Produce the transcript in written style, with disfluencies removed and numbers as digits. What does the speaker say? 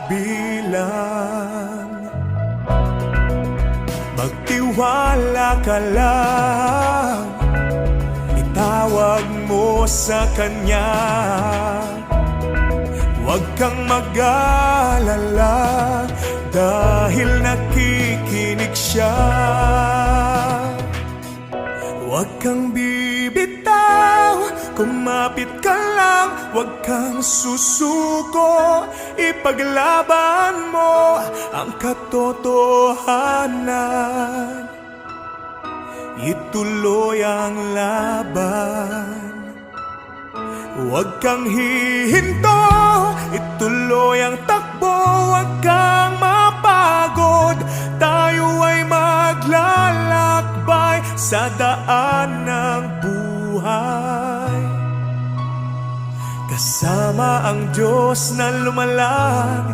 bilang magtiwala ka lang, itawag mo sa Kanya. Huwag kang mag-alala dahil nakikinig Siya. Huwag kang bibitaw, kumapit ka lang, huwag kang susuko. Ipaglaban mo ang katotohanan, ituloy ang laban. Huwag kang hihinto, ituloy ang takbo, huwag kang mapagod. Tayo ay maglalakbay sa daan ng buhay, kasama ang Diyos na lumalang